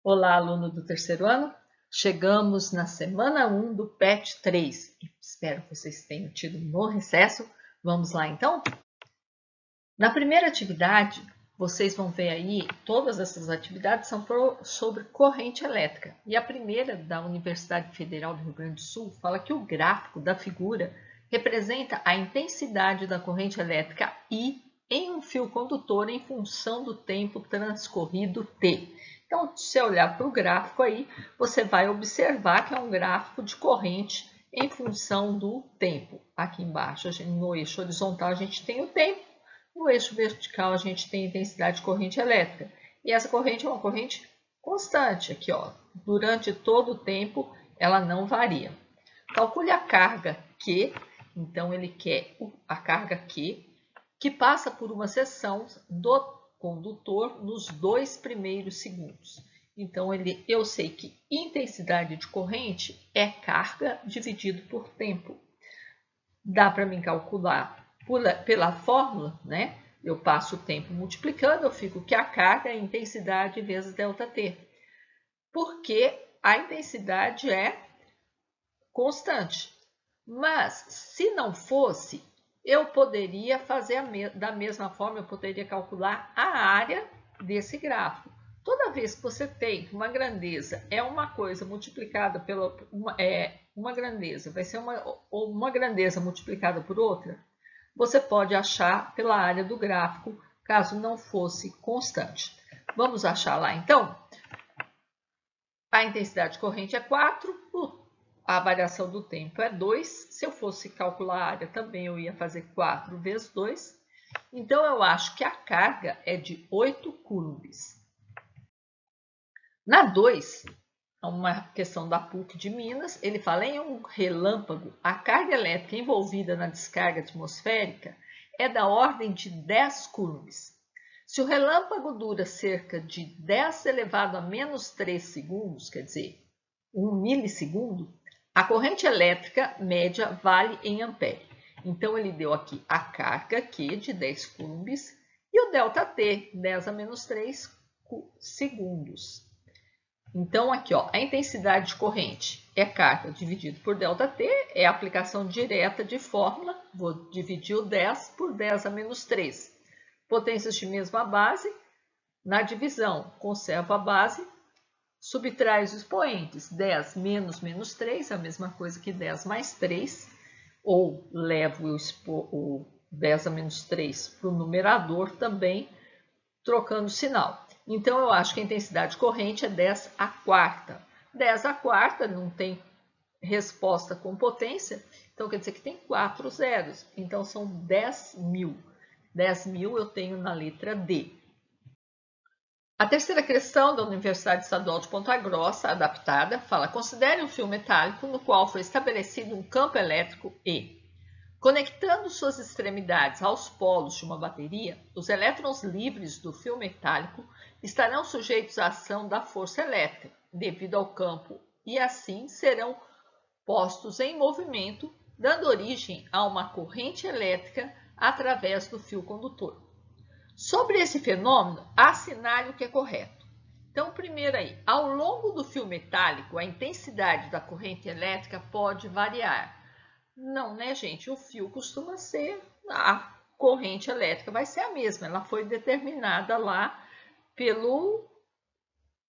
Olá, aluno do terceiro ano. Chegamos na semana 1 do PET 3. Espero que vocês tenham tido um bom recesso. Vamos lá, então? Na primeira atividade, vocês vão ver aí, todas essas atividades são sobre corrente elétrica. E a primeira, da Universidade Federal do Rio Grande do Sul, fala que o gráfico da figura representa a intensidade da corrente elétrica I em um fio condutor em função do tempo transcorrido T. Então, se você olhar para o gráfico aí, você vai observar que é um gráfico de corrente em função do tempo. Aqui embaixo, no eixo horizontal, a gente tem o tempo, no eixo vertical, a gente tem a intensidade de corrente elétrica. E essa corrente é uma corrente constante aqui, ó. Durante todo o tempo, ela não varia. Calcule a carga Q, então ele quer a carga Q, que passa por uma seção do condutor nos 2 primeiros segundos. Então, eu sei que intensidade de corrente é carga dividido por tempo. Dá para mim calcular pela fórmula, né? Eu passo o tempo multiplicando, eu fico que a carga é intensidade vezes ΔT. Porque a intensidade é constante. Mas, se não fosse, eu poderia fazer da mesma forma, eu poderia calcular a área desse gráfico. Toda vez que você tem uma grandeza, é uma coisa multiplicada pela uma grandeza, vai ser uma grandeza multiplicada por outra, você pode achar pela área do gráfico, caso não fosse constante. Vamos achar lá, então? A intensidade de corrente é 4, a variação do tempo é 2. Se eu fosse calcular a área também, eu ia fazer 4 vezes 2. Então, eu acho que a carga é de 8 coulombs. Na 2, uma questão da PUC de Minas, ele fala em um relâmpago, a carga elétrica envolvida na descarga atmosférica é da ordem de 10 coulombs. Se o relâmpago dura cerca de 10 elevado a menos 3 segundos, quer dizer, 1 milissegundo, a corrente elétrica média vale em ampere. Então, ele deu aqui a carga Q de 10 coulombs e o ΔT, 10 a menos 3 segundos. Então, aqui, ó, a intensidade de corrente é carga dividido por ΔT, é a aplicação direta de fórmula. Vou dividir o 10 por 10 a menos 3. Potências de mesma base, na divisão, conservo a base, subtrai os expoentes. 10 menos 3, a mesma coisa que 10 mais 3, ou levo o 10 a menos 3 para o numerador também, trocando o sinal. Então, eu acho que a intensidade de corrente é 10 à quarta. 10 à quarta não tem resposta com potência, então quer dizer que tem 4 zeros. Então, são 10.000. 10.000 eu tenho na letra D. A terceira questão da Universidade Estadual de Ponta Grossa, adaptada, fala: considere um fio metálico no qual foi estabelecido um campo elétrico E. Conectando suas extremidades aos polos de uma bateria, os elétrons livres do fio metálico estarão sujeitos à ação da força elétrica devido ao campo e assim serão postos em movimento, dando origem a uma corrente elétrica através do fio condutor. Sobre esse fenômeno, assinale o que é correto. Então, primeiro aí, ao longo do fio metálico, a intensidade da corrente elétrica pode variar. Não, né, gente? O fio costuma ser, a corrente elétrica vai ser a mesma. Ela foi determinada lá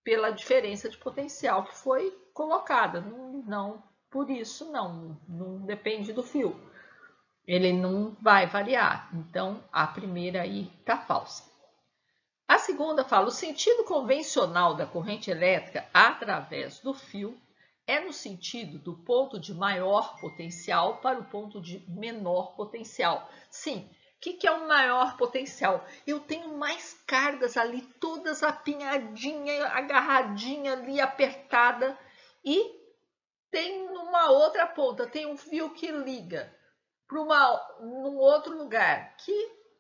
pela diferença de potencial que foi colocada. Não por isso, não depende do fio. Ele não vai variar. Então, a primeira aí está falsa. A segunda fala: o sentido convencional da corrente elétrica através do fio é no sentido do ponto de maior potencial para o ponto de menor potencial. Sim, o que é o maior potencial? Eu tenho mais cargas ali, todas apinhadinhas, agarradinha ali, apertada, e tem numa outra ponta, tem um fio que liga para num outro lugar, que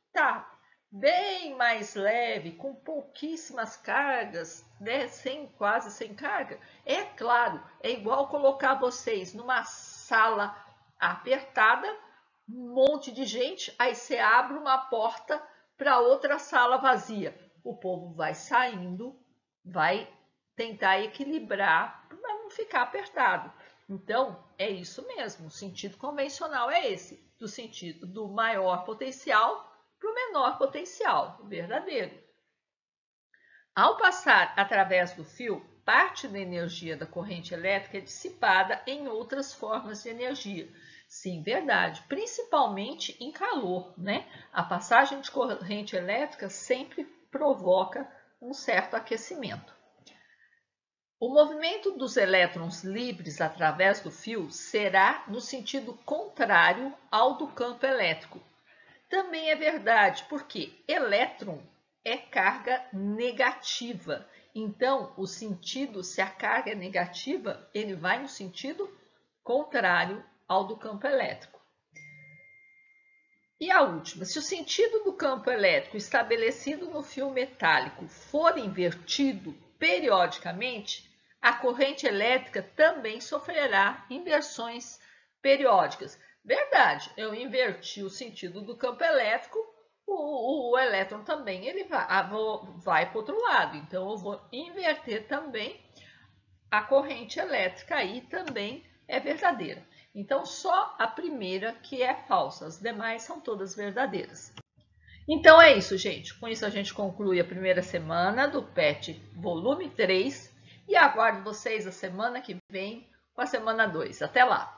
está bem mais leve, com pouquíssimas cargas, né? Quase sem carga. É claro, é igual colocar vocês numa sala apertada, um monte de gente, aí você abre uma porta para outra sala vazia. O povo vai saindo, vai tentar equilibrar para não ficar apertado. Então, é isso mesmo, o sentido convencional é esse, do sentido do maior potencial para o menor potencial, verdadeiro. Ao passar através do fio, parte da energia da corrente elétrica é dissipada em outras formas de energia. Sim, verdade, principalmente em calor, né? A passagem de corrente elétrica sempre provoca um certo aquecimento. O movimento dos elétrons livres através do fio será no sentido contrário ao do campo elétrico. Também é verdade, porque elétron é carga negativa. Então, o sentido, se a carga é negativa, ele vai no sentido contrário ao do campo elétrico. E a última, se o sentido do campo elétrico estabelecido no fio metálico for invertido periodicamente, a corrente elétrica também sofrerá inversões periódicas. Verdade, eu inverti o sentido do campo elétrico, o elétron também ele vai para o outro lado. Então, eu vou inverter também a corrente elétrica, aí também é verdadeira. Então, só a primeira que é falsa, as demais são todas verdadeiras. Então, é isso, gente. Com isso, a gente conclui a primeira semana do PET volume 3 e aguardo vocês a semana que vem com a semana 2. Até lá!